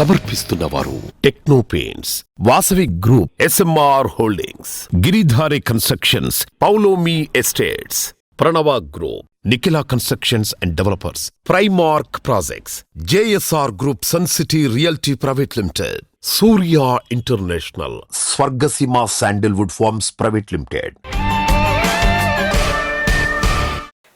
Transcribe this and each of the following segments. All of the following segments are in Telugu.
సమర్పిస్తున్నవారు techno paints, Vasavi group, SMR holdings, Giridhari constructions, Paulomi estates, Pranava group, Nikhila constructions and developers, Primark projects, JSR group, sun city realty private limited, Surya international, Swargaseema sandalwood farms private limited.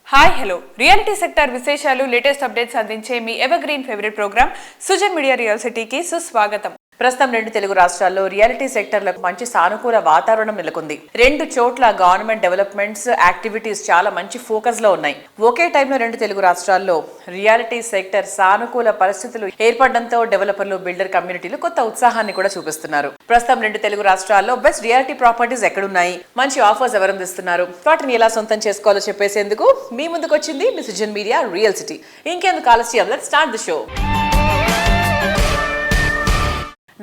Hi hello, reality sector విశేషాలు, లేటెస్ట్ అప్డేట్స్ అందించే మీ evergreen favourite programme Sujan media real సిటీకి సుస్వాగతం. ప్రస్తుతం 2 తెలుగు రాష్ట్రాల్లో రియాలిటీ సెక్టర్లకు మంచి సానుకూల వాతావరణం నెలకొంది. 2 చోట్ల గవర్నమెంట్ డెవలప్మెంట్స్ యాక్టివిటీస్ చాలా మంచి ఫోకస్ లో ఉన్నాయి. ఒకే టైంలో 2 తెలుగు రాష్ట్రాల్లో రియాలిటీ సెక్టర్ సానుకూల పరిస్థితులు ఏర్పడడంతో డెవలపర్లు, బిల్డర్ కమ్యూనిటీలు కొత్త ఉత్సాహాన్ని కూడా చూపిస్తున్నారు. ప్రస్తుతం 2 తెలుగు రాష్ట్రాల్లో బెస్ట్ రియాలిటీ ప్రాపర్టీస్ ఎక్కడున్నాయి, మంచి ఆఫర్స్ ఎవరు అందిస్తున్నారు, వాటిని ఎలా సొంతం చేసుకోవాలో చెప్పేసేందుకు మీ ముందుకు వచ్చింది మీ సుజన్ మీడియా రియల్ సిటీ. ఇంకెందుకు ఆలస్యం, లెట్స్ స్టార్ట్ ది షో.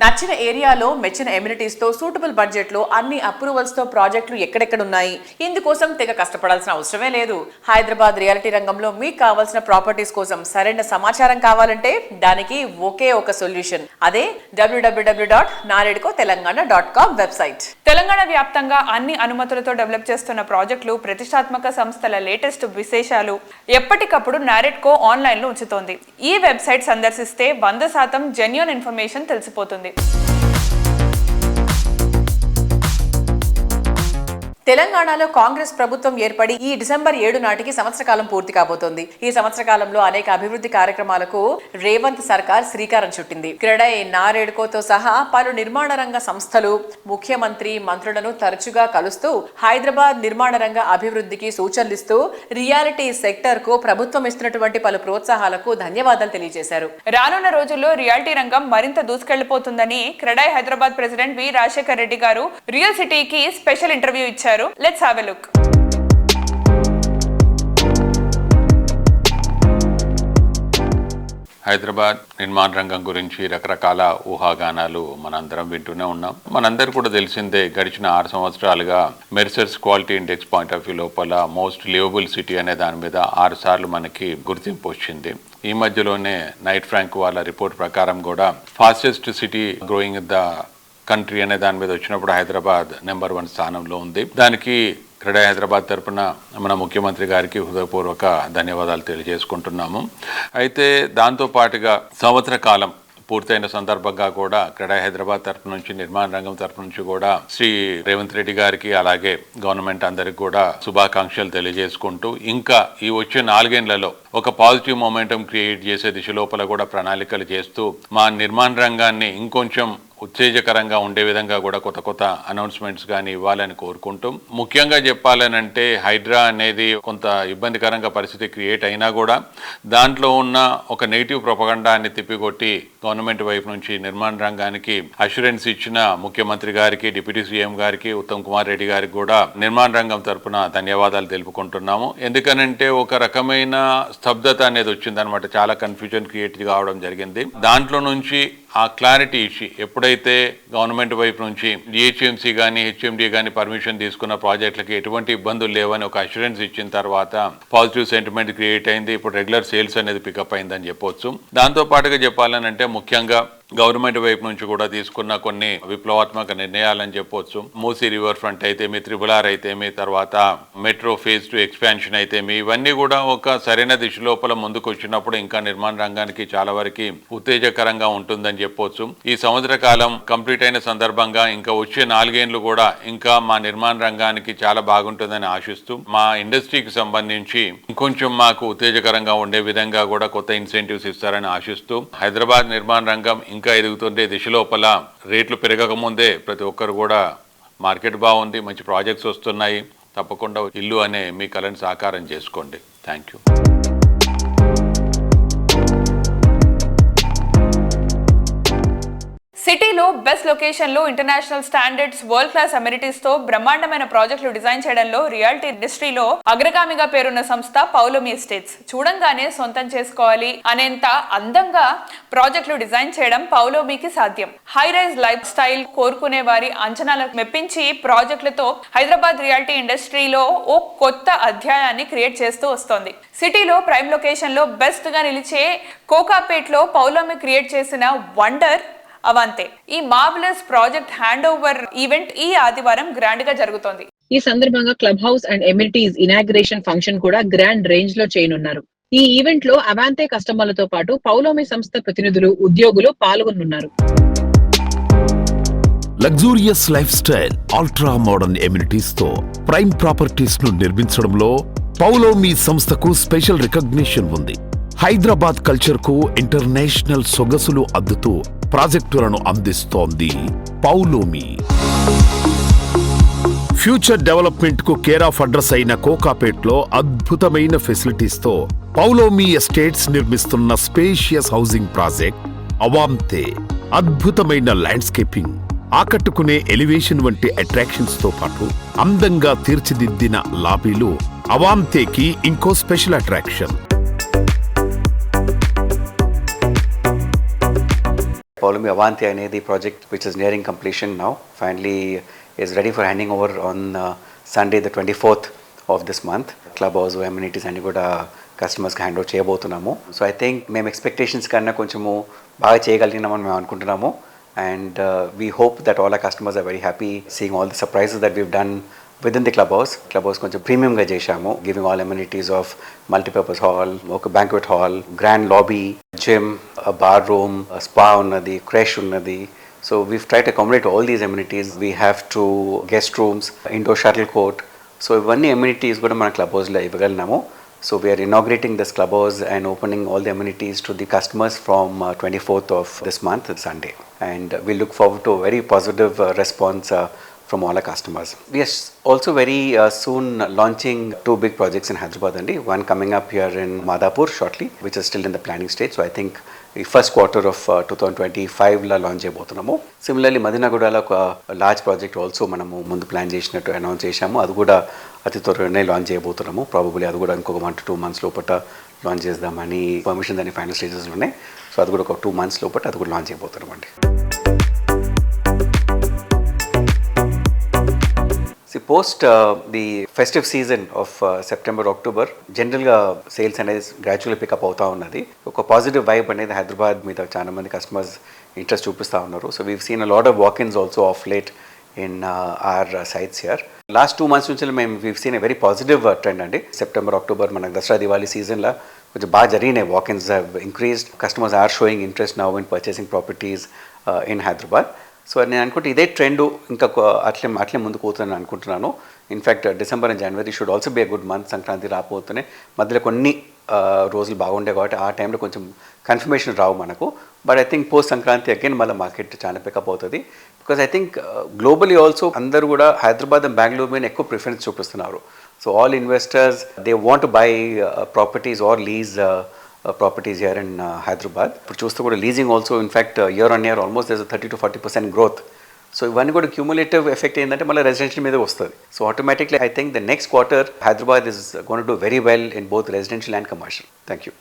నచ్చిన ఏరియాలో మెచ్చిన ఎమ్యూనిటీస్ తో సూటబుల్ బడ్జెట్ లో అన్ని అప్రూవల్స్ తో ప్రాజెక్టులు ఎక్కడెక్కడున్నాయి, ఇందుకోసం తెగ కష్టపడాల్సిన అవసరమే లేదు. హైదరాబాద్ రియాలిటీ రంగంలో మీకు కావాల్సిన ప్రాపర్టీస్ కోసం సరైన సమాచారం కావాలంటే దానికి ఒకే ఒక సొల్యూషన్, అదే www.naredcotelangana.com వెబ్సైట్. తెలంగాణ వ్యాప్తంగా అన్ని అనుమతులతో డెవలప్ చేస్తున్న ప్రాజెక్టులు, ప్రతిష్టాత్మక సంస్థల లేటెస్ట్ విశేషాలు ఎప్పటికప్పుడు నారెడ్కో ఆన్లైన్ లో ఉంచుతోంది. ఈ వెబ్సైట్ సందర్శిస్తే 100% జెన్యూన్ ఇన్ఫర్మేషన్ తెలిసిపోతుంది. తెలంగాణలో కాంగ్రెస్ ప్రభుత్వం ఏర్పడి ఈ డిసెంబర్ 7 నాటికి సంవత్సర కాలం పూర్తి కాబోతోంది. ఈ సంవత్సర కాలంలో అనేక అభివృద్ధి కార్యక్రమాలకు రేవంత్ సర్కార్ శ్రీకారం చుట్టింది. క్రెడై, నారెడ్కోతో సహా పలు నిర్మాణ రంగ సంస్థలు, ముఖ్యమంత్రి, మంత్రులను తరచుగా కలుస్తూ హైదరాబాద్ నిర్మాణ రంగ అభివృద్ధికి సూచనలిస్తూ రియాలిటీ సెక్టర్ కు ప్రభుత్వం ఇస్తున్నటువంటి పలు ప్రోత్సాహాలకు ధన్యవాదాలు తెలియజేశారు. రానున్న రోజుల్లో రియాలిటీ రంగం మరింత దూసుకెళ్లిపోతుందని క్రెడై హైదరాబాద్ ప్రెసిడెంట్ వి రాజశేఖర్ రెడ్డి గారు రియల్ సిటీకి స్పెషల్ ఇంటర్వ్యూ ఇచ్చారు. Let's have a look. Hyderabad నిర్మాణ రంగం గురించి రకరకాల ఊహాగానాలు మనందరం వింటూనే ఉన్నాం. మనందరూ కూడా తెలిసిందే, గడిచిన 6 సంవత్సరాలుగా మెర్సర్స్ quality index point of view లోపల మోస్ట్ లివబుల్ సిటీ అనే దాని మీద 6 సార్లు మనకి గుర్తింపు వచ్చింది. ఈ మధ్యలోనే నైట్ ఫ్రాంక్ వాళ్ళ రిపోర్ట్ ప్రకారం కూడా fastest city growing the country అనే దాని మీద వచ్చినప్పుడు హైదరాబాద్ నెంబర్ 1 స్థానంలో ఉంది. దానికి క్రెడై హైదరాబాద్ తరపున మన ముఖ్యమంత్రి గారికి హృదయపూర్వక ధన్యవాదాలు తెలియజేసుకుంటున్నాము. అయితే దాంతోపాటుగా సంవత్సర కాలం పూర్తయిన సందర్భంగా కూడా క్రెడై హైదరాబాద్ తరపు నుంచి, నిర్మాణ రంగం తరపు నుంచి కూడా శ్రీ రేవంత్ రెడ్డి గారికి అలాగే గవర్నమెంట్ అందరికి కూడా శుభాకాంక్షలు తెలియజేసుకుంటూ, ఇంకా ఈ వచ్చే 4 ఏళ్లలో ఒక పాజిటివ్ మొమెంటం క్రియేట్ చేసే దిశ లోపల కూడా ప్రణాళికలు చేస్తూ మా నిర్మాణ రంగాన్ని ఇంకొంచెం ఉత్తేజకరంగా ఉండే విధంగా కూడా కొత్త కొత్త అనౌన్స్మెంట్స్ కానీ ఇవ్వాలని కోరుకుంటూ, ముఖ్యంగా చెప్పాలనంటే హైడ్రా అనేది కొంత ఇబ్బందికరంగా పరిస్థితి క్రియేట్ అయినా కూడా దాంట్లో ఉన్న ఒక నెగిటివ్ ప్రొపగండాన్ని తిప్పికొట్టి గవర్నమెంట్ వైపు నుంచి నిర్మాణ రంగానికి అష్యూరెన్స్ ఇచ్చిన ముఖ్యమంత్రి గారికి, డిప్యూటీ సీఎం గారికి, ఉత్తమ్ కుమార్ రెడ్డి గారికి కూడా నిర్మాణ రంగం తరఫున ధన్యవాదాలు తెలుపుకుంటున్నాము. ఎందుకనంటే ఒక రకమైన స్తబ్దత అనేది వచ్చిందనమాట, చాలా కన్ఫ్యూజన్ క్రియేట్ కావడం జరిగింది. దాంట్లో నుంచి ఆ క్లారిటీ ఇచ్చి ఎప్పుడైతే గవర్నమెంట్ వైపు నుంచి డిహెచ్ఎంసీ కానీ, హెచ్ఎండి కానీ పర్మిషన్ తీసుకున్న ప్రాజెక్టులకి ఎటువంటి ఇబ్బందులు లేవని ఒక అష్యూరెన్స్ ఇచ్చిన తర్వాత పాజిటివ్ సెంటిమెంట్ క్రియేట్ అయింది. ఇప్పుడు రెగ్యులర్ సేల్స్ అనేది పికప్ అయిందని చెప్పొచ్చు. దాంతో పాటుగా చెప్పాలనంటే ముఖ్యంగా గవర్నమెంట్ వైపు నుంచి కూడా తీసుకున్న కొన్ని విప్లవాత్మక నిర్ణయాలని చెప్పొచ్చు. మూసీ రివర్ ఫ్రంట్ అయితేమి, త్రిబుల్-ఆర్ అయితేమి, తర్వాత మెట్రో ఫేజ్ 2 ఎక్స్పాన్షన్ అయితేమి, ఇవన్నీ కూడా ఒక సరైన దిశ లోపల ముందుకు వచ్చినప్పుడు ఇంకా నిర్మాణ రంగానికి చాలా వరకు ఉత్తేజకరంగా ఉంటుందని చెప్పొచ్చు. ఈ సంవత్సర కాలం కంప్లీట్ అయిన సందర్భంగా ఇంకా వచ్చే 4 ఏళ్లు కూడా ఇంకా మా నిర్మాణ రంగానికి చాలా బాగుంటుందని ఆశిస్తూ, మా ఇండస్ట్రీకి సంబంధించి ఇంకొంచెం మాకు ఉత్తేజకరంగా ఉండే విధంగా కూడా కొత్త ఇన్సెంటివ్స్ ఇస్తారని ఆశిస్తూ, హైదరాబాద్ నిర్మాణ రంగం ఇంకా ఎదుగుతుండే దిశ లోపల రేట్లు పెరగకముందే ప్రతి ఒక్కరు కూడా మార్కెట్ బాగుంది, మంచి ప్రాజెక్ట్స్ వస్తున్నాయి, తప్పకుండా ఇల్లు అనే మీ కలను సాకారం చేసుకోండి. Thank you. సిటీలో బెస్ట్ లొకేషన్ లో international standards world class amenities తో బ్రహ్మాండమైన ప్రాజెక్టులు డిజైన్ చేయడంలో రియాలిటీ ఇండస్ట్రీలో అగ్రగామిగా పేరున్న సంస్థ పౌలోమి ఎస్టేట్స్. చూడంగానే సొంతం చేసుకోవాలి అనేంత అందంగా ప్రాజెక్టులు డిజైన్ చేయడం పౌలోమికి సాధ్యం. హై రైజ్ లైఫ్ స్టైల్ కోరుకునే వారి అంచనాలకు మెప్పించి ప్రాజెక్టులతో హైదరాబాద్ రియాలిటీ ఇండస్ట్రీలో ఓ కొత్త అధ్యాయాన్ని క్రియేట్ చేస్తూ వస్తోంది. సిటీలో ప్రైమ్ లొకేషన్ లో బెస్ట్ గా నిలిచే కోకాపేట్ లో పౌలోమి క్రియేట్ చేసిన వండర్ అవాంతే. ఈ marvellous project hand over event ఈ ఆదివారం గ్రాండ్ గా జరుగుతోంది. ఈ సందర్భంగా club house and amenities inauguration function కూడా గ్రాండ్ రేంజ్ లో చేయనున్నారు. ఈ ఈవెంట్ లో అవాంతే కస్టమర్లతో పాటు పౌలోమి సంస్థ ప్రతినిధులు, ఉద్యోగులు పాల్గొనున్నారు. Luxurious lifestyle, ultra modern amenities తో ప్రైమ్ ప్రాపర్టీస్ ను నిర్మించడంలో పౌలోమి సంస్థకు స్పెషల్ రికగ్నిషన్ ఉంది. హైదరాబాద్ కల్చర్ కు ఇంటర్నేషనల్ సొగసులు అద్దుతూ ప్రాజెక్టులను అందిస్తోంది పౌలోమి. ఫ్యూచర్ డెవలప్మెంట్ కు కేర్ ఆఫ్ అడ్రస్ అయిన కోకాపేట్ లో అద్భుతమైన ఫెసిలిటీస్ తో పౌలోమి ఎస్టేట్స్ నిర్మిస్తున్న స్పేషియస్ హౌసింగ్ ప్రాజెక్ట్ అవాంతే అద్భుతమైన ల్యాండ్స్కేపింగ్, ఆకట్టుకునే ఎలివేషన్ వంటి అట్రాక్షన్స్ తో పాటు అందంగా తీర్చిదిద్దిన లాబీలు అవాంతేకి ఇంకో స్పెషల్ అట్రాక్షన్. Pavlomi Avanti అనేది project which is nearing completion now. Finally is ready for handing over on Sunday the 24th of this month. Clubhouse amenities అన్ని కూడా కస్టమర్స్కి హ్యాండ్ ఓవర్ చేయబోతున్నాము. సో ఐ థింక్ మేము ఎక్స్పెక్టేషన్స్ కన్నా కొంచెము బాగా చేయగలిగినామని మేము అనుకుంటున్నాము. And we hope that all our customers are very happy seeing all the surprises that we've done within the clubhouse. Clubhouse కొంచెం ప్రీమియంగా చేశాము, giving all amenities of multipurpose hall, ఒక banquet hall, grand lobby, gym, a bar room, a spa ఉన్నది, creche ఉన్నది. So we've tried to accommodate all these amenities. We have two guest rooms, indoor shuttle court. So ఇవన్నీ amenities కూడా మన clubhouse-లో ఇవ్వగలిగినాము. So we are inaugurating this clubhouse and opening all the amenities to the customers from 24th of this month, Sunday. And we look forward to a very positive response from all our customers. We are also very soon launching two big projects in Hyderabad. One coming up here in Madhapur shortly, which is still in the planning stage. So I think the first quarter of 2025 la launch చేయబోతున్నాము. Similarly, Madinagudala ఒక large project also మనము ముందు ప్లాన్ చేసినట్టు అనౌన్స్ చేశాము. అది కూడా అతి త్వరలోనే లాంచ్ చేయబోతున్నాము. ప్రాబబ్లీ అది కూడా ఇంకొక 1 to 2 months లోపల లాంచ్ చేద్దామని పర్మిషన్ దాని ఫైనల్ స్టేజెస్లో ఉన్నాయి. సో అది కూడా ఒక 2 months లోపల అది కూడా లాంచ్ చేయబోతున్నామండి. Post the festive season of September, October జనరల్గా సేల్స్ అనేది గ్రాడ్యువల్లీ పికప్ అవుతూ ఉన్నది. ఒక పాజిటివ్ వైబ్ అనేది హైదరాబాద్ మీద చాలా మంది కస్టమర్స్ ఇంట్రెస్ట్ చూపిస్తూ ఉన్నారు. So we've seen a lot of walk-ins also of late in our sites here. Last 2 months నుంచి మేము we've seen a very positive trend అండి. సెప్టెంబర్, అక్టోబర్ మనకు దసరా, దివాళీ సీజన్లో కొంచెం బాగా జరిగినాయి. Walk-ins have increased. Customers are showing interest now in purchasing properties in Hyderabad. So నేను అనుకుంటే ఇదే ట్రెండ్ ఇంకా అట్లే ముందుకు పోతుందని అనుకుంటున్నాను. In fact December and January should also be a good month. Sankranti రాకపోతేనే మధ్యలో కొన్ని రోజులు బాగుండే కాబట్టి ఆ టైంలో కొంచెం కన్ఫర్మేషన్ రావు మనకు. But I think post Sankranti again మళ్ళీ మార్కెట్ చాలా పికప్ అవుతుంది. Because I think globally also అందరూ కూడా హైదరాబాద్ అండ్ బెంగళూరు మీద ఎక్కువ ప్రిఫరెన్స్ చూపిస్తున్నారు. So all investors they want to buy properties or lease properties here in Hyderabad. ఇప్పుడు చూస్తే కూడా leasing also in fact year on year almost there's a 30 to 40% growth. So ఇవన్నీ కూడా క్యూములేటివ్ ఎఫెక్ట్ ఏంటంటే మళ్ళీ రెసిడెన్షియల్ మీద వస్తుంది. So automatically I think the next quarter Hyderabad is going to do very well in both residential and commercial. Thank you.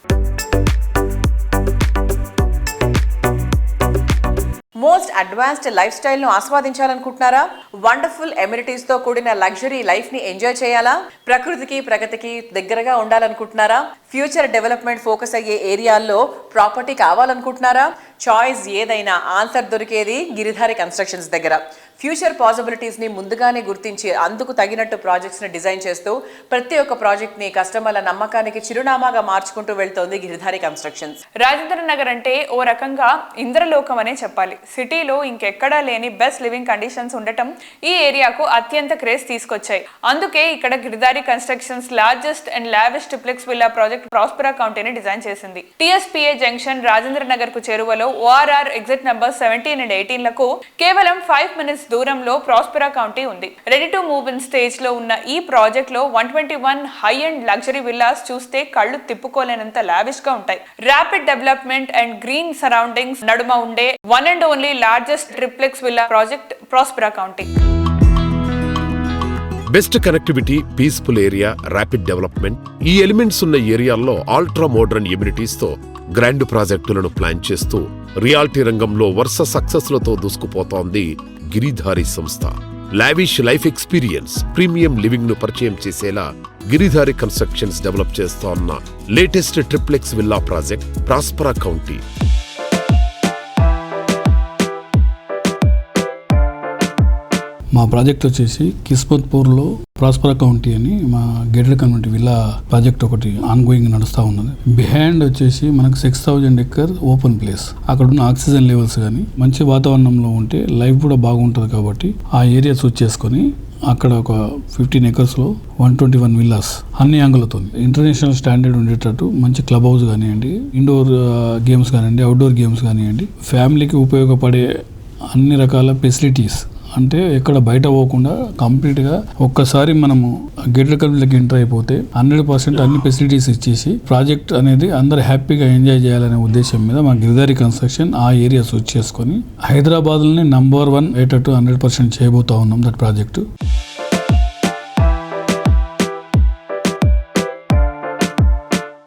Most advanced life style ను ఆస్వాదించాలనుకుంటున్నారా? వండర్ఫుల్ ఎమ్యూనిటీస్ తో కూడిన లగ్జరీ లైఫ్ ని ఎంజాయ్ చేయాలా? ప్రకృతికి, ప్రగతికి దగ్గరగా ఉండాలనుకుంటున్నారా? ఫ్యూచర్ డెవలప్మెంట్ ఫోకస్ అయ్యే ఏరియాల్లో ప్రాపర్టీ కావాలనుకుంటున్నారా? చాయిస్ ఏదైనా ఆన్సర్ దొరికేది గిరిధారి కన్స్ట్రక్షన్స్ దగ్గర. ఫ్యూచర్ పాసిబిలిటీస్ ని ముందుగానే గుర్తించి అందుకు తగినట్టు ప్రాజెక్ట్స్ ని డిజైన్ చేస్తూ ప్రతి ఒక్క ప్రాజెక్ట్ ని కస్టమర్ల నమ్మకానికి చిరునామాగా మార్చుకుంటూ వెళ్తోంది గిరిధారి కన్స్ట్రక్షన్స్. రాజేంద్ర నగర్ అంటే ఓ రకంగా ఇంద్రలోకం అనే చెప్పాలి. సిటీలో ఇంకెక్కడా లేని బెస్ట్ లివింగ్ కండిషన్స్ ఉండటం ఈ ఏరియాకు అత్యంత క్రేజ్ తీసుకొచ్చాయి. అందుకే ఇక్కడ Giridhari constructions largest and lavish triplex villa project Prospera కౌంటీని డిజైన్ చేసింది. టీఎస్పీఏ జంక్షన్ రాజేంద్ర నగర్ కు చేరువలో ORR ఎగ్జిట్ నెంబర్ 17 and 18 లకు కేవలం 5 minutes దూరంలో ప్రాస్పెరా కౌంటీ ఉంది. Ready to move in stage లో ఉన్న ఈ ప్రాజెక్ట్ లో 121 హై అండ్ లగ్జరీ విల్లాస్ చూస్తే కళ్ళు తిప్పుకోలేనంత లావిష్ గా ఉంటాయి. Rapid development and green surroundings నడుమ ఉండే one and only largest triplex villa project Prospera county. Best connectivity, peaceful area, rapid development, ఈ ఎలిమెంట్స్ ఉన్న ఏరియాల్లో అల్ట్రా మోడర్న్ ఎమ్యూనిటీస్ తో గ్రాండ్ ప్రాజెక్టులను ప్లాన్ చేస్తూ రియాలిటీ రంగంలో వరుస సక్సెస్లతో దూసుకుపోతోంది గిరిధారి సంస్థ. Lavish life experience, premium living ను పరిచయం చేసేలా గిరిధారి కన్స్ట్రక్షన్స్ డెవలప్ చేస్తోన్న latest triplex villa project Prospera county. మా ప్రాజెక్ట్ వచ్చేసి కిస్మత్పూర్లో ప్రాస్పెరా కౌంటీ అని మా గేటెడ్ కమ్యూనిటీ విల్లా ప్రాజెక్ట్ ఒకటి ఆన్ గోయింగ్ నడుస్తూ ఉన్నది. బిహైండ్ వచ్చేసి మనకు 6,000 acre ఓపెన్ ప్లేస్. అక్కడ ఉన్న ఆక్సిజన్ లెవెల్స్ కానీ మంచి వాతావరణంలో ఉంటే లైఫ్ కూడా బాగుంటుంది కాబట్టి ఆ ఏరియా చూస్ చేసుకొని అక్కడ ఒక 15 acres లో 121 విల్లాస్ అన్ని యాంగులతో ఇంటర్నేషనల్ స్టాండర్డ్ ఉండేటట్టు మంచి క్లబ్ హౌస్ కానివ్వండి, ఇండోర్ గేమ్స్ కానివ్వండి, అవుట్డోర్ గేమ్స్ కానివ్వండి, ఫ్యామిలీకి ఉపయోగపడే అన్ని రకాల ఫెసిలిటీస్ అంటే ఎక్కడ బయట పోకుండా కంప్లీట్గా ఒక్కసారి మనము గేటెడ్ కమ్యూనిటీకి ఎంటర్ అయిపోతే 100% అన్ని ఫెసిలిటీస్ ఇచ్చేసి ప్రాజెక్ట్ అనేది అందరు హ్యాపీగా ఎంజాయ్ చేయాలనే ఉద్దేశం మీద మా గిరిధారి కన్స్ట్రక్షన్ ఆ ఏరియా సూచ్ చేసుకొని హైదరాబాద్లోనే నంబర్ 1 అయ్యేటట్టు 100% చేయబోతా ఉన్నాం దట్ ప్రాజెక్టు.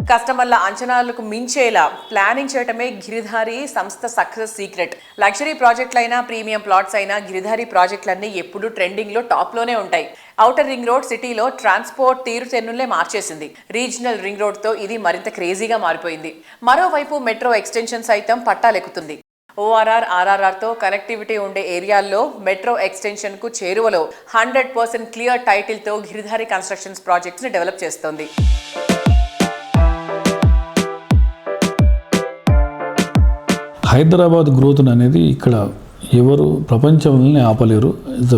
కస్టమర్ల అంచనాలకు మించేలా ప్లానింగ్ చేయటమే గిరిధారి సంస్థ సక్సెస్ సీక్రెట్. లగ్జరీ ప్రాజెక్టులైనా, ప్రీమియం ప్లాట్స్ అయినా గిరిధారి ప్రాజెక్టులన్నీ ఎప్పుడూ ట్రెండింగ్ లో టాప్ లోనే ఉంటాయి. ఔటర్ రింగ్ రోడ్ సిటీలో ట్రాన్స్పోర్ట్ తీరుతెన్నులే మార్చేసింది. రీజనల్ రింగ్ రోడ్ తో ఇది మరింత క్రేజీగా మారిపోయింది. మరోవైపు మెట్రో ఎక్స్టెన్షన్ సైతం పట్టాలెక్కుతుంది. ORR, RRR తో కనెక్టివిటీ ఉండే ఏరియాల్లో మెట్రో ఎక్స్టెన్షన్ కు చేరువలో 100% క్లియర్ టైటిల్ తో గిరిధారి కన్స్ట్రక్షన్స్ ప్రాజెక్ట్స్ ని డెవలప్ చేస్తోంది. హైదరాబాద్ గ్రోత్ అనేది ఇక్కడ ఎవరు ప్రపంచంలోనే ఆపలేరు.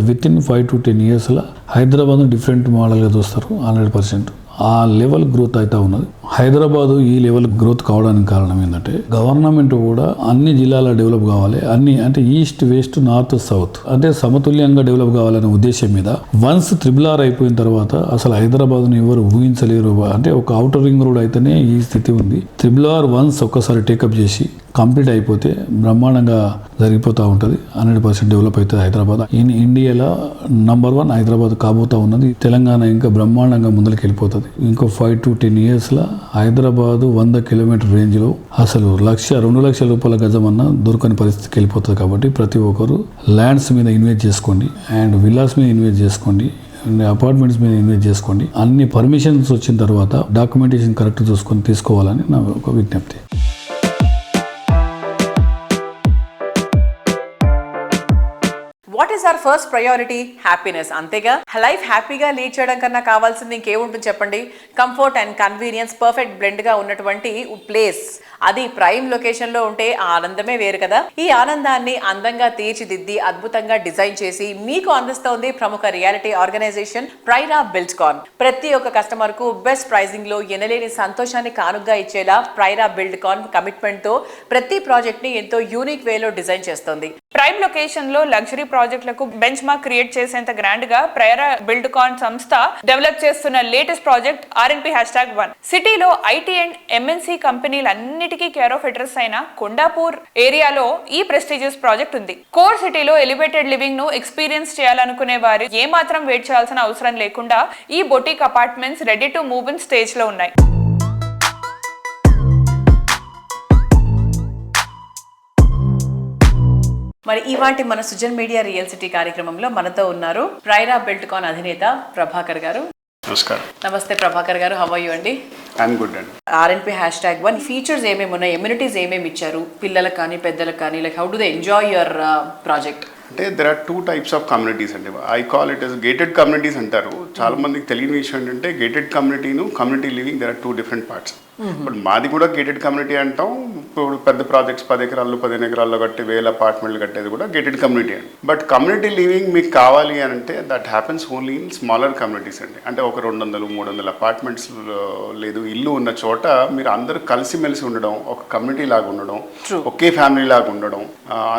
With in 5 to 10 years Hyderabad different మోడల్గా చూస్తారు. 100% ఆ లెవెల్ గ్రోత్ అయితే ఉన్నది. హైదరాబాద్ ఈ లెవెల్ గ్రోత్ కావడానికి కారణం ఏంటంటే గవర్నమెంట్ కూడా అన్ని జిల్లాల డెవలప్ కావాలి, అన్ని అంటే ఈస్ట్, వెస్ట్, నార్త్, సౌత్ అంటే సమతుల్యంగా డెవలప్ కావాలనే ఉద్దేశం మీద వన్స్ RRR అయిపోయిన తర్వాత అసలు హైదరాబాద్ను ఎవరు ఊహించలేరు. అంటే ఒక అవుటర్ రింగ్ రోడ్ అయితేనే ఈ స్థితి ఉంది. RRR వన్స్ ఒక్కసారి టేకప్ చేసి కంప్లీట్ అయిపోతే బ్రహ్మాండంగా జరిగిపోతూ ఉంటుంది. 100% డెవలప్ అవుతుంది హైదరాబాద్. ఇన్ ఇండియాలో నంబర్ 1 హైదరాబాద్ కాబోతా ఉన్నది. తెలంగాణ ఇంకా బ్రహ్మాండంగా ముందరికి వెళ్ళిపోతుంది. ఇంకో 5 to 10 years హైదరాబాద్ 100 kilometer రేంజ్లో అసలు 1,00,000-2 లక్షల రూపాయల గజం అన్న దొరకని పరిస్థితికి వెళ్ళిపోతుంది. కాబట్టి ప్రతి ఒక్కరు ల్యాండ్స్ మీద ఇన్వెస్ట్ చేసుకోండి, అండ్ విల్లాస్ మీద ఇన్వెస్ట్ చేసుకోండి, అపార్ట్మెంట్స్ మీద ఇన్వెస్ట్ చేసుకోండి. అన్ని పర్మిషన్స్ వచ్చిన తర్వాత డాక్యుమెంటేషన్ కరెక్ట్ చూసుకొని తీసుకోవాలని నా ఒక విజ్ఞప్తి. What is our first priority? Happiness. అంతేగా, లైఫ్ హ్యాపీగా లీడ్ చేయడం కన్నా కావాల్సింది ఇంకేముంటుంది చెప్పండి? Comfort and convenience perfect blend గా ఉన్నటువంటి ప్లేస్, అది ప్రైమ్ లొకేషన్ లో ఉంటే ఆ ఆనందమే వేరు కదా. ఈ ఆనందాన్ని అందంగా తీర్చిదిద్ది అద్భుతంగా డిజైన్ చేసి మీకు అందిస్తోంది ప్రముఖ రియాలిటీ ఆర్గనైజేషన్ ప్రైరా బిల్డ్కాన్. ప్రతి ఒక్క కస్టమర్ కు బెస్ట్ ప్రైజింగ్ లో ఎనలేని సంతోషాన్ని కానుగ్గా ఇచ్చేలా ప్రైరా బిల్డ్కాన్ కమిట్మెంట్ తో ప్రతి ప్రాజెక్ట్ ని ఎంతో యూనిక్ వేలో డిజైన్ చేస్తోంది. ప్రైమ్ లొకేషన్ లో లగ్జరీ ప్రాజెక్టులకు బెంచ్ మార్క్ క్రియేట్ చేసేంత గ్రాండ్ గా ప్రైరా బిల్డ్కాన్ సంస్థ డెవలప్ చేస్తున్న లేటెస్ట్ ప్రాజెక్ట్ RNP#1. సిటీలో IT అండ్ MNC కంపెనీలన్నిటికీ కేర్ ఆఫ్ అడ్రస్ అయిన కొండాపూర్ ఏరియాలో ఈ ప్రెస్టీజియస్ ప్రాజెక్ట్ ఉంది. కోర్ సిటీలో ఎలివేటెడ్ లివింగ్ ను ఎక్స్పీరియన్స్ చేయాలనుకునే వారు ఏ మాత్రం వెయిట్ చేయాల్సిన అవసరం లేకుండా ఈ boutique apartments ready to move in stage లో ఉన్నాయి. మరి ఇవాటి మన సుజన్ మీడియా రియల్ సిటీ కార్యక్రమంలో మనతో ఉన్నారు ప్రైరా బిల్డ్కాన్ అధినేత ప్రభాకర్ గారు. నమస్కారం. నమస్తే ప్రభాకర్ గారు, హౌ ఆర్ యు అండి? ఐఎమ్ గుడ్ అండి. RNP#1 ఫీచర్స్ ఏమేమి ఉన్నాయి, ఎమ్యూనిటీస్ ఏమేమి ఇచ్చారు పిల్లలకు కానీ పెద్దలకు కానీ, like how do they enjoy your project? అంటే there are 2 types of communities అండి. I call it as gated communities అంటారు. చాలా మందికి తెలియని విషయం ఏంటంటే గేటెడ్ కమ్యూనిటీను community living there are 2 different parts. ఇప్పుడు మాది కూడా గేటెడ్ కమ్యూనిటీ అంటాం. ఇప్పుడు పెద్ద ప్రాజెక్ట్స్ 10 ఎకరాల్లో 15 ఎకరాల్లో కట్టి 1000 అపార్ట్మెంట్లు కట్టేది కూడా గేటెడ్ కమ్యూనిటీ అండి. బట్ కమ్యూనిటీ లివింగ్ మీకు కావాలి అని అంటే that happens only in smaller communities అండి. అంటే ఒక 200-300 అపార్ట్మెంట్స్ లేదు ఇల్లు ఉన్న చోట మీరు అందరూ కలిసిమెలిసి ఉండడం, ఒక కమ్యూనిటీ లాగా ఉండడం, ఒకే ఫ్యామిలీ లాగా ఉండడం,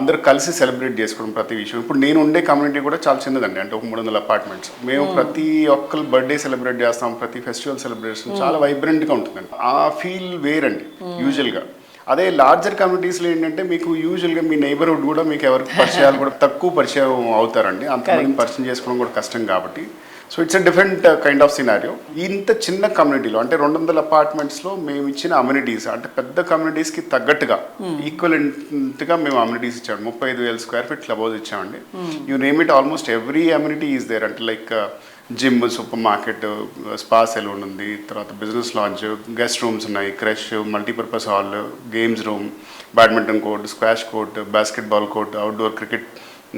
అందరూ కలిసి సెలబ్రేట్ చేసుకోవడం ప్రతి విషయం. ఇప్పుడు నేను ఉండే కమ్యూనిటీ కూడా చాలా చిన్నదండి. అంటే ఒక 300 అపార్ట్మెంట్స్. మేము ప్రతి ఒక్కరు బర్త్డే సెలబ్రేట్ చేస్తాం, ప్రతి ఫెస్టివల్ సెలబ్రేషన్ చాలా వైబ్రెంట్గా ఉంటుందండి. ఆ ఫీల్ వేరండి యూజువల్గా. అదే లార్జర్ కమ్యూనిటీస్లో ఏంటంటే మీకు యూజువల్గా మీ నైబర్హుడ్ కూడా మీకు ఎవరికి పరిచయాలు కూడా తక్కువ పరిచయం అవుతారండి. అంతమంది పరిచయం చేసుకోవడం కూడా కష్టం కాబట్టి. So it's a different kind of scenario. ఇంత చిన్న కమ్యూనిటీలో అంటే 200 అపార్ట్మెంట్స్లో మేము ఇచ్చిన అమ్యూనిటీస్ అంటే పెద్ద కమ్యూనిటీస్కి తగ్గట్టుగా ఈక్వలెంట్గా మేము అమ్యూనిటీస్ ఇచ్చాము. 35,000 స్క్వేర్ ఫీట్ క్లబ్ హౌస్ ఇచ్చామండి. You name it almost every amenity is there. అంటే like gym, supermarket, spa salon ఉంది, తర్వాత బిజినెస్ లాంచ్, గెస్ట్ రూమ్స్ ఉన్నాయి, creche, multipurpose hall, games room, badminton court, squash court, basketball court, outdoor cricket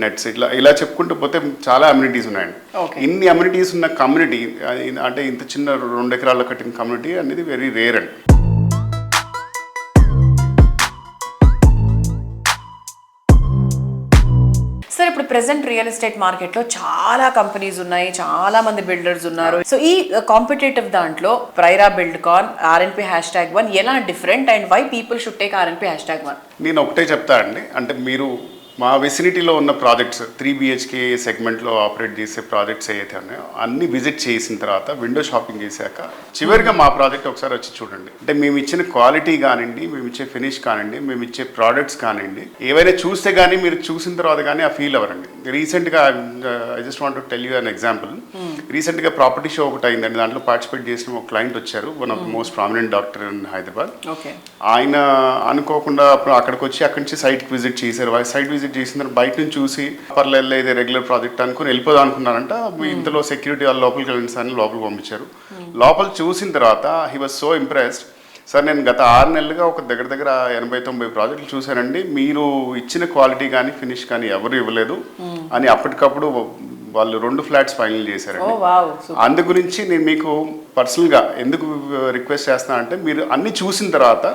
nets, ఇలా చెప్పుకుంటూ పోతే చాలా అమ్యూనిటీస్ ఉన్నాయండి. ఇన్ని అమ్యూనిటీస్ ఉన్న కమ్యూనిటీ అంటే ఇంత చిన్న 2 ఎకరాల్లో కట్టిన కమ్యూనిటీ అనేది వెరీ రేర్ అండి. సార్, ఇప్పుడు ప్రెసెంట్ రియల్ ఎస్టేట్ మార్కెట్లో చాలా కంపెనీస్ ఉన్నాయి, చాలా మంది బిల్డర్స్ ఉన్నారు. సో ఈ కాంపిటేటివ్ దాంట్లో ప్రైరా బిల్డ్కాన్ RNP #1 ఎలా different and why people should take RNP #1? నేను ఒకటే చెప్తా అండి. అంటే మీరు మా విసినిటీలో ఉన్న ప్రాజెక్ట్స్ 3 BHK సెగ్మెంట్లో ఆపరేట్ చేసే ప్రాజెక్ట్స్ ఏవైతే ఉన్నాయో అన్ని విజిట్ చేసిన తర్వాత విండో షాపింగ్ చేశాక చివరిగా మా ప్రాజెక్ట్ ఒకసారి వచ్చి చూడండి. అంటే మేము ఇచ్చిన క్వాలిటీ కానివ్వండి, మేము ఇచ్చే ఫినిష్ కానివ్వండి, మేము ఇచ్చే ప్రోడక్ట్స్ కానివ్వండి, ఏవైనా చూస్తే కానీ మీరు చూసిన తర్వాత కానీ ఆ ఫీల్ అవ్వరండి. రీసెంట్గా I just want to tell you an example. రీసెంట్గా ప్రాపర్టీ షో ఒకటి అయిందండి. దాంట్లో పార్టిసిపేట్ చేసిన ఒక క్లయింట్ వచ్చారు, one of the most prominent doctor in Hyderabad. ఆయన అనుకోకుండా అక్కడికి వచ్చి అక్కడి నుంచి సైట్కి విజిట్ చేశారు. సైట్ విజిట్ చేసిన బయట నుంచి చూసి పర్లేదు ఇదే రెగ్యులర్ ప్రాజెక్ట్ అనుకుని వెళ్ళిపోదాం అనుకున్నారంట. ఇంతలో సెక్యూరిటీ వాళ్ళు లోపలికి వెళ్ళండి సార్ అని లోపలికి పంపించారు. లోపల చూసిన తర్వాత he was so impressed. Sir, నేను గత 6 నెలలుగా ఒక దగ్గర 80-90 ప్రాజెక్టులు చూశానండి. మీరు ఇచ్చిన క్వాలిటీ కానీ ఫినిష్ కానీ ఎవరు ఇవ్వలేదు అని అప్పటికప్పుడు వాళ్ళు 2 ఫ్లాట్స్ ఫైనల్ చేశారండి. అందు గురించి నేను మీకు పర్సనల్గా ఎందుకు రిక్వెస్ట్ చేస్తున్నా అంటే మీరు అన్ని చూసిన తర్వాత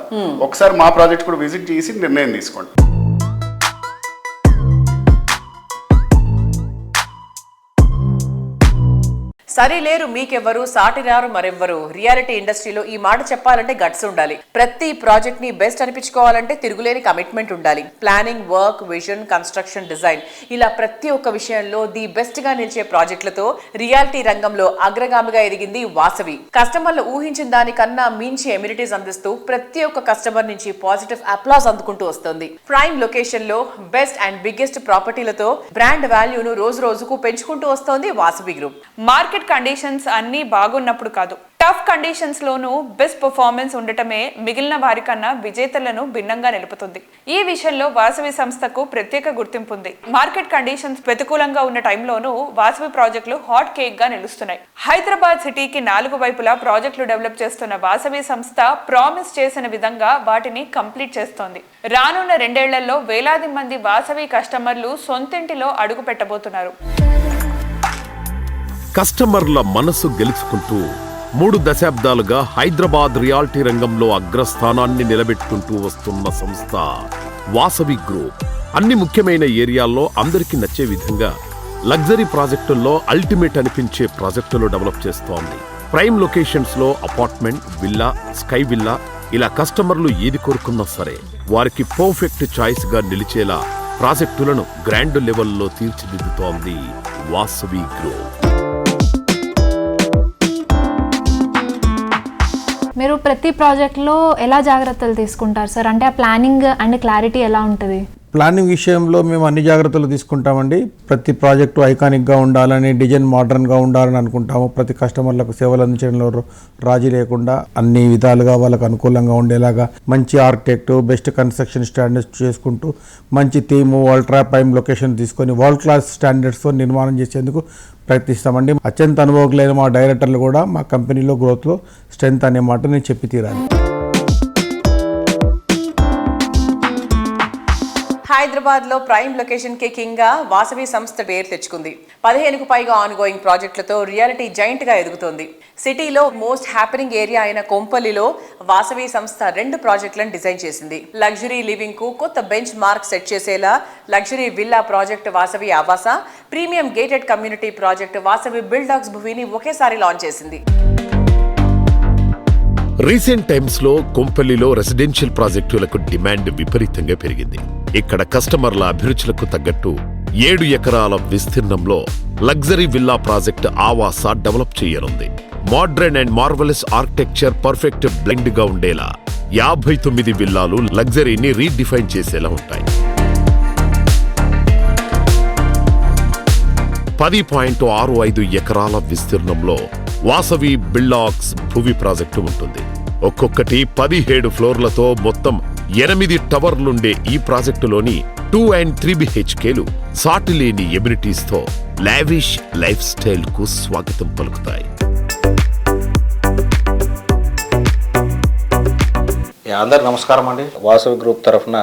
ఒకసారి మా ప్రాజెక్ట్ కూడా విజిట్ చేసి నిర్ణయం తీసుకోండి. సరే లేరు మీకెవ్వరు, సాటి రారు మరెవ్వరు. రియాలిటీ ఇండస్ట్రీలో ఈ మాట చెప్పాలంటే గట్స్ ఉండాలి. ప్రతి ప్రాజెక్ట్ ని బెస్ట్ అనిపించుకోవాలంటే తిరుగులేని కమిట్మెంట్ ఉండాలి. Planning, work, vision, construction, design ఇలా ప్రతి ఒక్క విషయంలో ది బెస్ట్ గా నిలిచే ప్రాజెక్టులతో రియాలిటీ రంగంలో అగ్రగామిగా ఎదిగింది వాసవి. కస్టమర్లు ఊహించిన దానికన్నా మించి ఎమ్యూనిటీస్ అందిస్తూ ప్రతి ఒక్క కస్టమర్ నుంచి పాజిటివ్ అప్లాస్ అందుకుంటూ వస్తుంది. ప్రైమ్ లొకేషన్ లో బెస్ట్ అండ్ బిగ్గెస్ట్ ప్రాపర్టీలతో బ్రాండ్ వాల్యూను రోజు రోజుకు పెంచుకుంటూ వస్తోంది వాసవి గ్రూప్. మార్కెట్ కండిషన్స్ అన్ని బాగున్నప్పుడు కాదు, టఫ్ కండిషన్స్ లోనూ బెస్ట్ పర్ఫార్మెన్స్ ఉండటమే మిగిలిన వారికన్నా విజేతలను భిన్నంగా నిలుపుతుంది. ఈ విషయంలో వాసవి సంస్థకు ప్రత్యేక గుర్తింపు ఉంది. మార్కెట్ కండిషన్స్ ప్రతికూలంగా ఉన్న టైంలోనూ వాసవి ప్రాజెక్టులు హాట్ కేక్ గా నిలుస్తున్నాయి. హైదరాబాద్ సిటీకి 4 వైపులా ప్రాజెక్టులు డెవలప్ చేస్తున్న వాసవి సంస్థ ప్రామిస్ చేసిన విధంగా వాటిని కంప్లీట్ చేస్తోంది. రానున్న 2 ఏళ్లలో వేలాది మంది వాసవి కస్టమర్లు సొంతింటిలో అడుగు పెట్టబోతున్నారు. కస్టమర్ల మనసు గెలుచుకుంటూ 3 దశాబ్దాలుగా హైదరాబాద్ రియాలిటీ రంగంలో అగ్రస్థానాన్ని నిలబెట్టుకుంటూ వస్తున్న సంస్థ వాసవి గ్రూప్. అన్ని ముఖ్యమైన ఏరియాల్లో అందరికీ నచ్చే విధంగా లగ్జరీ ప్రాజెక్టుల్లో అల్టిమేట్ అనిపించే ప్రాజెక్టులు డెవలప్ చేస్తోంది. ప్రైమ్ లొకేషన్స్ లో అపార్ట్మెంట్, విల్లా, స్కై విల్లా ఇలా కస్టమర్లు ఏది కోరుకున్నా సరే వారికి పర్ఫెక్ట్ చాయిస్ గా నిలిచేలా ప్రాజెక్టులను గ్రాండ్ లెవెల్లో తీర్చిదిద్దుతోంది వాసవి గ్రూప్. మీరు ప్రతి ప్రాజెక్ట్లో ఎలా జాగ్రత్తలు తీసుకుంటారు సార్? అంటే ఆ ప్లానింగ్ అండ్ క్లారిటీ ఎలా ఉంటుంది? ప్లానింగ్ విషయంలో మేము అన్ని జాగ్రత్తలు తీసుకుంటామండి. ప్రతి ప్రాజెక్టు ఐకానిక్గా ఉండాలని, డిజైన్ మోడర్న్గా ఉండాలని అనుకుంటాము. ప్రతి కస్టమర్లకు సేవలు అందించడంలో రాజీ లేకుండా అన్ని విధాలుగా వాళ్ళకు అనుకూలంగా ఉండేలాగా మంచి ఆర్కిటెక్ట్, బెస్ట్ కన్స్ట్రక్షన్ స్టాండర్డ్స్ చేసుకుంటూ మంచి థీము, అల్ట్రా ప్రైమ్ లొకేషన్ తీసుకొని వరల్డ్ క్లాస్ స్టాండర్డ్స్తో నిర్మాణం చేసేందుకు ప్రయత్నిస్తామండి. అత్యంత అనుభవజ్ఞులైన మా డైరెక్టర్లు కూడా మా కంపెనీలో గ్రోత్లో స్ట్రెంత్ అనే మాట నేను చెప్పి తీరాలి. హైదరాబాద్ లో ప్రైమ్ లొకేషన్ కి కింగ్ గా వాసవి సంస్థ పేరు తెచ్చుకుంది. 15కు పైగా ఆన్ గోయింగ్ ప్రాజెక్టులతో రియాలిటీ జైంట్ గా ఎదుగుతోంది. సిటీలో మోస్ట్ హ్యాపెనింగ్ ఏరియా అయిన కొంపల్లిలో వాసవి సంస్థ 2 ప్రాజెక్టులను డిజైన్ చేసింది. లగ్జరీ లివింగ్ కు కొత్త బెంచ్ మార్క్ సెట్ చేసేలా luxury villa project Vasavi Avasa, premium gated community project Vasavi Buildox భూమిని ఒకేసారి లాంచ్ చేసింది. రీసెంట్ టైమ్స్ లో కొంపల్లిలో రెసిడెన్షియల్ ప్రాజెక్టులకు డిమాండ్ విపరీతంగా పెరిగింది. ఇక్కడ కస్టమర్ల అభిరుచులకు తగ్గట్టు 7 ఎకరాల విస్తీర్ణంలో లగ్జరీ విల్లా ప్రాజెక్ట్ ఆవాస డెవలప్ చేయనుంది. Modern and marvellous architecture perfect blend గా ఉండేలా 59 విల్లాలు లగ్జరీని రీడిఫైన్ చేసేలా ఉంటాయి. 10.65 ఎకరాల విస్తీర్ణంలో వాసవి బిల్డాక్స్ భూమి ప్రాజెక్టు ఉంటుంది. ఒక్కొక్కటి 17 ఫ్లోర్లతో మొత్తం 8 టవర్లుండే ఈ ప్రాజెక్టులోని 2 and 3 BHKలు సాటిలేని ఎమ్యూనిటీస్ తో లావిష్ లైఫ్ స్టైల్ కు స్వాగతం పలుకుతాయి. అందరికి నమస్కారం అండి. వాసవి గ్రూప్ తరఫున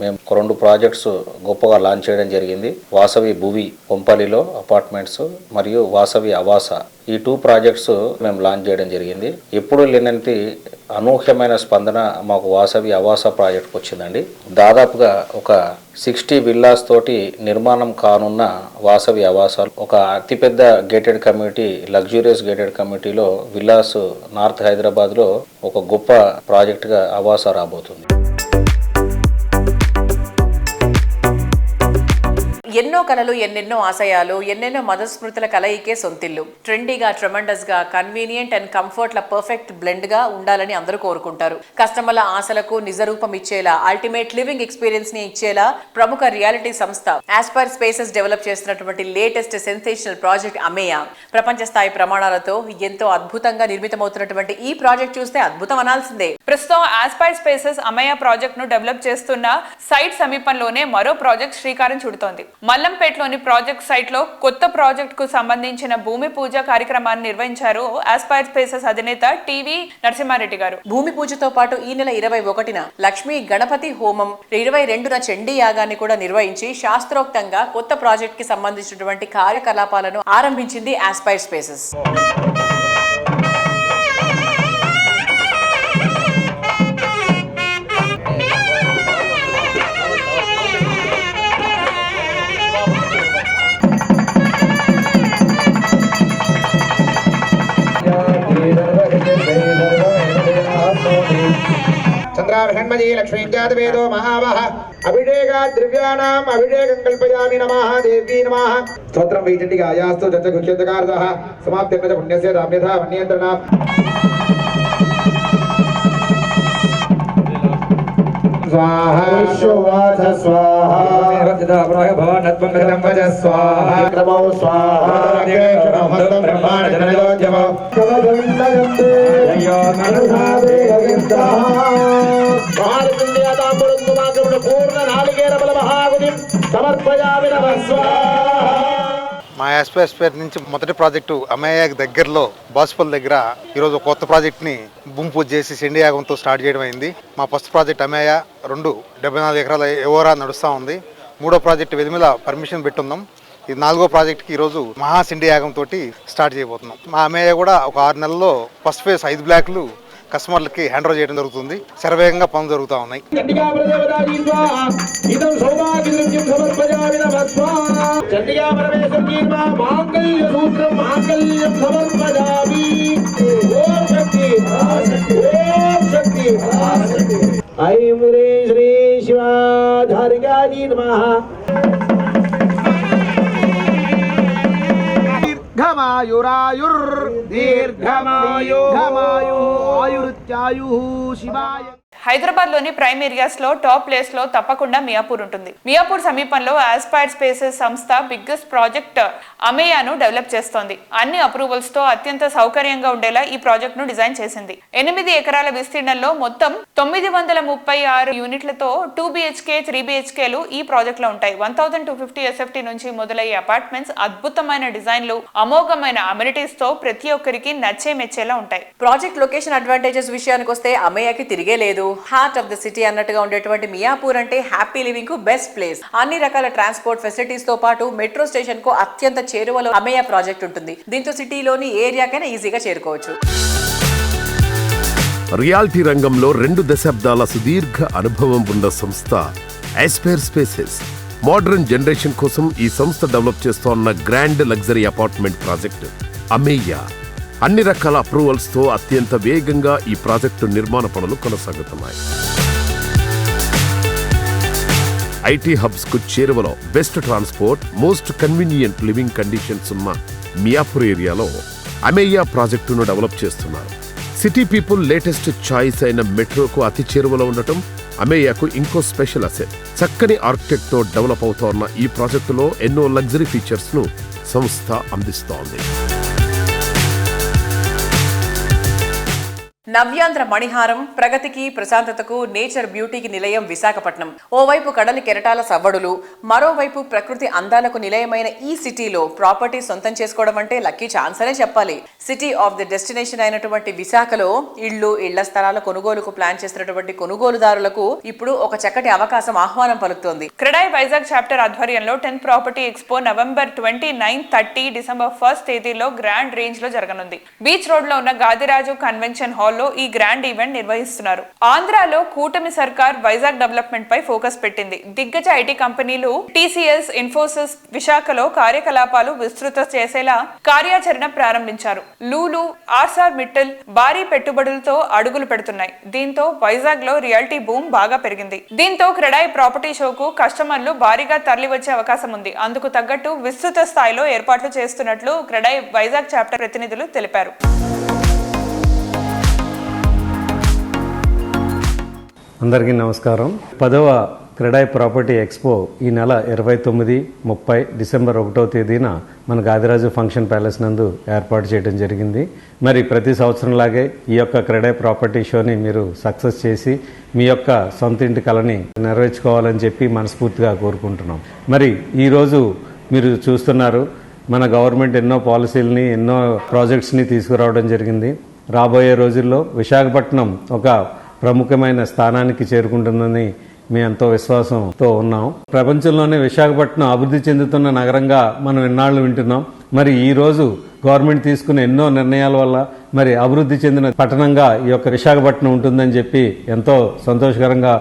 మేము 2 ప్రాజెక్ట్స్ గొప్పగా లాంచ్ చేయడం జరిగింది. వాసవి భూవి కొంపల్లిలో అపార్ట్మెంట్స్ మరియు వాసవి ఆవాస, ఈ 2 ప్రాజెక్ట్స్ మేము లాంచ్ చేయడం జరిగింది. ఎప్పుడు లేనంత అనూహ్యమైన స్పందన మాకు వాసవి ఆవాస ప్రాజెక్ట్కి వచ్చిందండి. దాదాపుగా ఒక 60 విల్లాస్ తోటి నిర్మాణం కానున్న వాసవి ఆవాస ఒక అతిపెద్ద గేటెడ్ కమ్యూనిటీ, లగ్జూరియస్ గేటెడ్ కమ్యూనిటీలో విల్లాస్ నార్త్ హైదరాబాద్లో ఒక గొప్ప ప్రాజెక్టుగా ఆవాస రాబోతుంది. ఎన్నో కలలు, ఎన్నెన్నో ఆశయాలు, ఎన్నెన్నో మదస్మృతుల కలయికే సొంతిల్లు. ట్రెండీగా, ట్రెమండస్ గా, కన్వీనియంట్ అండ్ కంఫర్ట్ల పర్ఫెక్ట్ బ్లెండ్ గా ఉండాలని అందరూ కోరుకుంటారు. కస్టమర్ల ఆశలకు నిజరూపం ఇచ్చేలా, అల్టిమేట్ లివింగ్ ఎక్స్పీరియన్స్ ని ఇచ్చేలా ప్రముఖ రియాలిటీ సంస్థ ఆస్పైర్ స్పేసెస్ డెవలప్ చేస్తున్నటువంటి లేటెస్ట్ సెన్సేషనల్ ప్రాజెక్ట్ అమేయా. ప్రపంచ స్థాయి ప్రమాణాలతో ఎంతో అద్భుతంగా నిర్మితమవుతున్నటువంటి ఈ ప్రాజెక్ట్ చూస్తే అద్భుతం అనాల్సిందే. ప్రస్తుతం ఆస్పైర్ స్పేసెస్ అమేయా ప్రాజెక్ట్ ను డెవలప్ చేస్తున్న సైట్ సమీపంలోనే మరో ప్రాజెక్ట్ శ్రీకారం చుడుతోంది. మల్లంపేటలోని ప్రాజెక్ట్ సైట్ లో కొత్త ప్రాజెక్ట్ కు సంబంధించిన భూమి పూజ కార్యక్రమాన్ని నిర్వహించారు ఆస్పైర్ స్పేసెస్ అధినేత టీవీ నరసింహారెడ్డి గారు. భూమి పూజతో పాటు ఈ నెల 21న లక్ష్మీ గణపతి హోమం, 22న చండీ యాగాన్ని కూడా నిర్వహించి శాస్త్రోక్తంగా కొత్త ప్రాజెక్ట్ కి సంబంధించినటువంటి కార్యకలాపాలను ఆరంభించింది ఆస్పైర్ స్పేసెస్. చంద్రాభిషణ్మయీ లక్ష్మీజాతవేదో మహావహ అభిషేకా ద్రవ్యానాం అభిషేకం కల్పయామి నమః దేవీ నమః. స్తోత్రం వైచండికాయాస్తు చతుర్గుచ్ఛేదకార్దః సమాప్తిర్న పుణ్యస్య రామ్యథా వన్యేంద్రణ. స్వాహా శువాచ స్వాహా రతిదా భవనత్వం గతం వజ స్వాహా క్రమౌ స్వాహా కేశవహస్తం బ్రహ్మాణ జనయోజ్యమ కవదంతయంతే యయో మనసాదే గవిందా భారతందే తాంబులందు మాగమున పూర్ణ నాలిగేర బల మహాగుణిం సమర్పయామి నమః స్వాహా. మా ఆస్పైర్ నుంచి మొదటి ప్రాజెక్టు అమేయా దగ్గరలో బాసుపల్లి దగ్గర ఈరోజు కొత్త ప్రాజెక్ట్ని భూమి పూజ చేసి చండీ యాగంతో స్టార్ట్ చేయడం అయింది. మా ఫస్ట్ ప్రాజెక్ట్ అమేయా 74 ఎకరాల ఎవరా నడుస్తూ ఉంది. 3వ ప్రాజెక్ట్ వెదిమిల పర్మిషన్ పెట్టున్నాం. ఇది 4వ ప్రాజెక్ట్కి ఈరోజు మహా చండీ యాగంతో స్టార్ట్ చేయబోతున్నాం. మా అమేయా కూడా ఒక 6 నెలల్లో ఫస్ట్ ఫేజ్ 5 బ్లాక్లు కస్టమర్లకి హ్యాండ్ ఓవర్ చేయడం జరుగుతుంది. శరవేగంగా పనులు జరుగుతూ ఉన్నాయి. శ్రీ శివాధారికాజీ నమః. దీర్ఘమాయురాయుర్ దీర్ఘమాయు ఆయురుత్యాయు శివాయ. హైదరాబాద్ లోని ప్రైమ్ ఏరియాస్ లో టాప్ ప్లేస్ లో తప్పకుండా మియాపూర్ ఉంటుంది. మియాపూర్ సమీపంలో ఆస్పైర్ స్పేసెస్ సంస్థ బిగ్గెస్ట్ ప్రాజెక్ట్ అమేయాను డెవలప్ చేస్తోంది. అన్ని అప్రూవల్స్ తో అత్యంత సౌకర్యంగా ఉండేలా ఈ ప్రాజెక్ట్ ను డిజైన్ చేసింది. 8 ఎకరాల విస్తీర్ణంలో మొత్తం 936 యూనిట్లతో 2 BHK 3 BHKలు ఈ ప్రాజెక్ట్ లో ఉంటాయి. 1250 SFT నుంచి మొదలయ్యే అపార్ట్మెంట్స్ అద్భుతమైన డిజైన్లు, అమోఘమైన అమ్యూనిటీస్ తో ప్రతి ఒక్కరికి నచ్చే మెచ్చేలా ఉంటాయి. ప్రాజెక్ట్ లొకేషన్ అడ్వాంటేజెస్ విషయానికి వస్తే అమేయాకి తిరిగే లేదు. హార్ట్ ఆఫ్ ద సిటీ అన్నట్టుగా ఉండేటువంటి మియాపూర్ అంటే హ్యాపీ లివింగ్ కు బెస్ట్ ప్లేస్. అన్ని రకాల ట్రాన్స్పోర్ట్ ఫెసిలిటీస్ తో పాటు మెట్రో స్టేషన్ కు అత్యంత చేరువలో అమేయ ప్రాజెక్ట్ ఉంటుంది. దీంతో సిటీలోని ఏరియాకైనా ఈజీగా చేరుకోవచ్చు. రియాలిటీ రంగంలో 2 దశాబ్దాల సుదీర్ఘ అనుభవం ఉన్న సంస్థ ఆస్పైర్ స్పేసెస్. మోడర్న్ జనరేషన్ కోసం ఈ సంస్థ డెవలప్ చేస్తోన్న గ్రాండ్ లగ్జరీ అపార్ట్మెంట్ ప్రాజెక్టు అమేయ. అన్ని రకాల అప్రూవల్స్ తో అత్యంత వేగంగా ఈ ప్రాజెక్టు నిర్మాణ పనులు కొనసాగుతున్నాయి. ఐటీ హబ్స్ కు చేరువలో best transport, most convenient living conditions ఉన్న మియాపూర్ ఏరియాలో అమేయ ప్రాజెక్టును డెవలప్ చేస్తున్నారు. సిటీ పీపుల్ లేటెస్ట్ చాయిస్ అయిన మెట్రోకు అతి చేరువలో ఉండటం అమేయకు ఇంకో స్పెషల్ అసెట్. చక్కని ఆర్కిటెక్ట్ తో డెవలప్ అవుతోన్న ఈ ప్రాజెక్టులో ఎన్నో లగ్జరీ ఫీచర్స్ ను సంస్థ అందిస్తోంది. నవ్యాంధ్ర మణిహారం, ప్రగతికి ప్రశాంతతకు నేచర్ బ్యూటీకి నిలయం విశాఖపట్నం. ఓవైపు కడలి కెరటాల సవ్వడులు, మరోవైపు ప్రకృతి అందాలకు నిలయమైన ఈ సిటీలో ప్రాపర్టీ సొంతం చేసుకోవడం అంటే లక్కీ ఛాన్స్ అనే చెప్పాలి. సిటీ ఆఫ్ ది డెస్టినేషన్ అయినటువంటి విశాఖలో ఇళ్ల స్థలాల కొనుగోలుకు ప్లాన్ చేసినటువంటి కొనుగోలుదారులకు ఇప్పుడు ఒక చక్కటి అవకాశం ఆహ్వానం పలుకుతోంది. క్రెడాయ్ వైజాగ్ చాప్టర్ ఆధ్వర్యంలో 10th property expo November 29, 30, December 1 తేదీలో గ్రాండ్ రేంజ్ లో జరగనుంది. బీచ్ రోడ్ లో ఉన్న గాదిరాజు కన్వెన్షన్ హాల్ ఈ గ్రాండ్ ఈవెంట్ నిర్వహిస్తున్నారు. ఆంధ్రాలో కూటమి సర్కార్ వైజాగ్ డెవలప్మెంట్ పై ఫోకస్ పెట్టింది. దిగ్గజ ఐటీ కంపెనీలు టీసీఎస్, ఇన్ఫోసిస్ విశాఖలో కార్యకలాపాలు విస్తృత చేసేలా కార్యాచరణ ప్రారంభించారు. లూలు, ఆర్సార్ మిట్టల్ భారీ పెట్టుబడులతో అడుగులు పెడుతున్నాయి. దీంతో వైజాగ్ లో రియాలిటీ బూమ్ బాగా పెరిగింది. దీంతో క్రెడాయ్ ప్రాపర్టీ షోకు కస్టమర్లు భారీగా తరలి వచ్చే అవకాశం ఉంది. అందుకు తగ్గట్టు విస్తృత స్థాయిలో ఏర్పాట్లు చేస్తున్నట్లు క్రెడాయ్ వైజాగ్ చాప్టర్ ప్రతినిధులు తెలిపారు. అందరికీ నమస్కారం. 10వ క్రెడాయ్ ప్రాపర్టీ ఎక్స్పో ఈ నెల 29, 30, డిసెంబర్ 1వ తేదీన మన గాదిరాజు ఫంక్షన్ ప్యాలెస్ నందు ఏర్పాటు చేయడం జరిగింది. మరి ప్రతి సంవత్సరంలాగే ఈ యొక్క క్రెడాయ్ ప్రాపర్టీ షోని మీరు సక్సెస్ చేసి మీ యొక్క సొంత ఇంటి కలని నెరవేర్చుకోవాలని చెప్పి మనస్ఫూర్తిగా కోరుకుంటున్నాం. మరి ఈరోజు మీరు చూస్తున్నారు, మన గవర్నమెంట్ ఎన్నో పాలసీలని, ఎన్నో ప్రాజెక్ట్స్ని తీసుకురావడం జరిగింది. రాబోయే రోజుల్లో విశాఖపట్నం ఒక ప్రముఖమైన స్థానానికి చేరుకుంటుందని మేము ఎంతో విశ్వాసంతో ఉన్నాం. ప్రపంచంలోనే విశాఖపట్నం అభివృద్ధి చెందుతున్న నగరంగా మనం ఎన్నాళ్ళు వింటున్నాం. మరి ఈ రోజు గవర్నమెంట్ తీసుకున్న ఎన్నో నిర్ణయాల వల్ల మరి అభివృద్ధి చెందిన పట్టణంగా ఈ యొక్క విశాఖపట్నం ఉంటుందని చెప్పి ఎంతో సంతోషకరంగా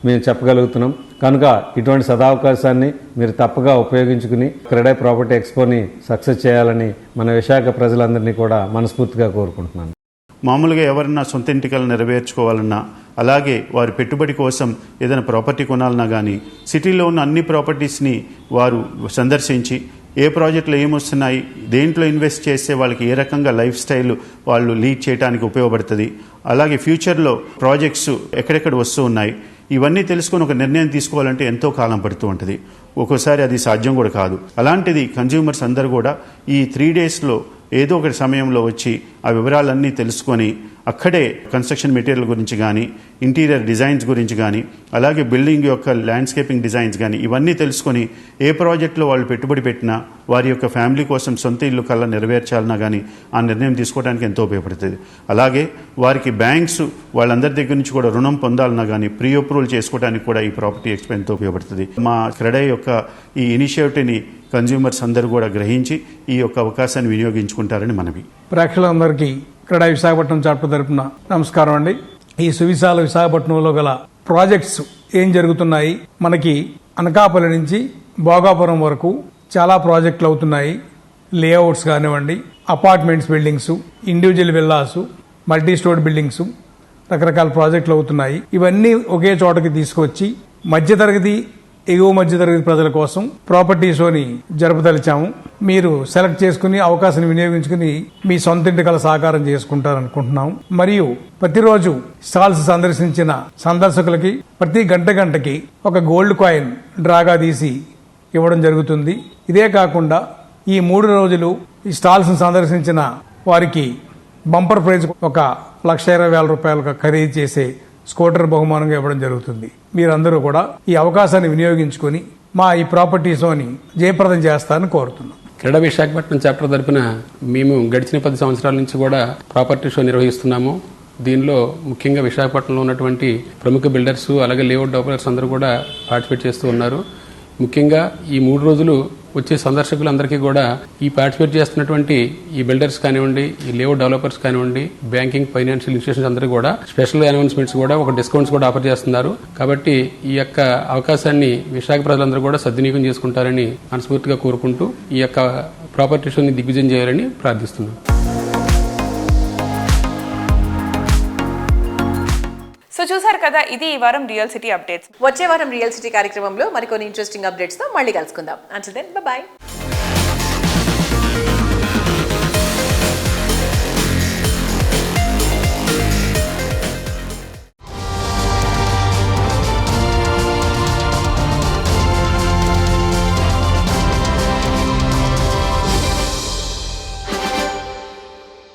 మేము చెప్పగలుగుతున్నాం. కనుక ఇటువంటి సదావకాశాన్ని మీరు తప్పగా ఉపయోగించుకుని క్రెడాయ్ ప్రాపర్టీ ఎక్స్పోని సక్సెస్ చేయాలని మన విశాఖ ప్రజలందరినీ కూడా మనస్ఫూర్తిగా కోరుకుంటున్నాను. మామూలుగా ఎవరన్నా సొంత ఇంటికలు నెరవేర్చుకోవాలన్నా, అలాగే వారి పెట్టుబడి కోసం ఏదైనా ప్రాపర్టీ కొనాలన్నా కానీ సిటీలో ఉన్న అన్ని ప్రాపర్టీస్ని వారు సందర్శించి ఏ ప్రాజెక్టులు ఏమొస్తున్నాయి, దేంట్లో ఇన్వెస్ట్ చేస్తే వాళ్ళకి ఏ రకంగా లైఫ్ స్టైల్ వాళ్ళు లీడ్ చేయడానికి ఉపయోగపడుతుంది, అలాగే ఫ్యూచర్లో ప్రాజెక్ట్స్ ఎక్కడెక్కడ వస్తూ ఉన్నాయి, ఇవన్నీ తెలుసుకొని ఒక నిర్ణయం తీసుకోవాలంటే ఎంతో కాలం పడుతూ ఉంటుంది. ఒక్కోసారి అది సాధ్యం కూడా కాదు. అలాంటిది కన్జ్యూమర్స్ అందరూ కూడా ఈ 3 డేస్లో ఏదో ఒక సమయంలో వచ్చి ఆ వివరాలన్నీ తెలుసుకొని అక్కడే కన్స్ట్రక్షన్ మెటీరియల్ గురించి కానీ, ఇంటీరియర్ డిజైన్స్ గురించి కానీ, అలాగే బిల్డింగ్ యొక్క ల్యాండ్స్కేపింగ్ డిజైన్స్ కానీ ఇవన్నీ తెలుసుకొని ఏ ప్రాజెక్టులో వాళ్ళు పెట్టుబడి పెట్టినా వారి యొక్క ఫ్యామిలీ కోసం సొంత ఇల్లు కల్లా నెరవేర్చాలన్నా కానీ ఆ నిర్ణయం తీసుకోవడానికి ఎంతో ఉపయోగపడుతుంది. అలాగే వారికి బ్యాంక్స్ వాళ్ళందరి దగ్గర నుంచి కూడా రుణం పొందాలన్నా కానీ ప్రీ అప్రూవల్ చేసుకోవడానికి కూడా ఈ ప్రాపర్టీ ఎక్స్పో ఎంతో ఉపయోగపడుతుంది. మా క్రెడాయ్ యొక్క ఈ ఇనిషియేటివ్ని కన్జ్యూమర్స్ అందరూ కూడా గ్రహించి ఈ యొక్క అవకాశాన్ని వినియోగించుకుంటారని మనవి. ప్రేక్షకులందరికీ క్రెడాయ్ విశాఖపట్నం చాప్టర్ తరపున నమస్కారం అండి. ఈ సువిశాల విశాఖపట్నంలో గల ప్రాజెక్ట్స్ ఏం జరుగుతున్నాయి, మనకి అనకాపల్లి నుంచి భోగాపురం వరకు చాలా ప్రాజెక్టులు అవుతున్నాయి. లేఅవుట్స్ కానివ్వండి, apartments buildings, individual villas, multi story buildings, రకరకాల ప్రాజెక్టులు అవుతున్నాయి. ఇవన్నీ ఒకే చోటకి తీసుకొచ్చి మధ్యతరగతి, ఎగువ మధ్యతరగతి ప్రజల కోసం ప్రాపర్టీ షోని జరపదలిచాము. మీరు సెలెక్ట్ చేసుకుని అవకాశాన్ని వినియోగించుకుని మీ సొంత ఇంటి కల సాకారం చేసుకుంటారనుకుంటున్నాం. మరియు ప్రతిరోజు స్టాల్స్ సందర్శించిన సందర్శకులకి ప్రతి గంటకి ఒక గోల్డ్ కాయిన్ డ్రాగా తీసి ఇవ్వడం జరుగుతుంది. ఇదే కాకుండా ఈ 3 రోజులు ఈ స్టాల్స్ సందర్శించిన వారికి బంపర్ ప్రైజ్ ఒక ₹1,20,000 ఖరీదు చేసే స్కూటర్ బహుమానంగా ఇవ్వడం జరుగుతుంది. మీరందరూ కూడా ఈ అవకాశాన్ని వినియోగించుకుని మా ఈ ప్రాపర్టీ షోని జయప్రదం చేస్తారని కోరుతున్నాం. క్రెడాయ్ విశాఖపట్నం చాప్టర్ తరపున మేము గడిచిన 10 సంవత్సరాల నుంచి కూడా ప్రాపర్టీ షో నిర్వహిస్తున్నాము. దీనిలో ముఖ్యంగా విశాఖపట్నంలో ఉన్నటువంటి ప్రముఖ బిల్డర్స్ అలాగే లేఅవుట్ డెవలపర్స్ అందరూ కూడా పార్టిసిపేట్ చేస్తూ ఉన్నారు. ముఖ్యంగా ఈ 3 రోజులు వచ్చే సందర్శకులందరికీ కూడా ఈ పార్టిసిపేట్ చేస్తున్నటువంటి ఈ బిల్డర్స్ కానివ్వండి, ఈ లేఅవుట్ డెవలపర్స్ కానివ్వండి, బ్యాంకింగ్ ఫైనాన్షియల్ ఇన్స్టిట్యూషన్స్ అందరూ కూడా స్పెషల్ అనౌన్స్మెంట్స్ కూడా ఒక డిస్కౌంట్స్ కూడా ఆఫర్ చేస్తున్నారు. కాబట్టి ఈ యొక్క అవకాశాన్ని విశాఖ ప్రజలందరూ కూడా సద్వినియోగం చేసుకుంటారని మనస్ఫూర్తిగా కోరుకుంటూ ఈ యొక్క ప్రాపర్టీ షోని దిగ్విజయం చేయాలని ప్రార్థిస్తున్నాను. సో చూసారు కదా, ఇది ఈ వారం రియల్ సిటీ అప్డేట్స్. వచ్చే వారం రియల్ సిటీ కార్యక్రమంలో మరికొన్ని ఇంట్రెస్టింగ్ అప్డేట్స్ తో మళ్ళీ కలుసుకుందాం. Until then by.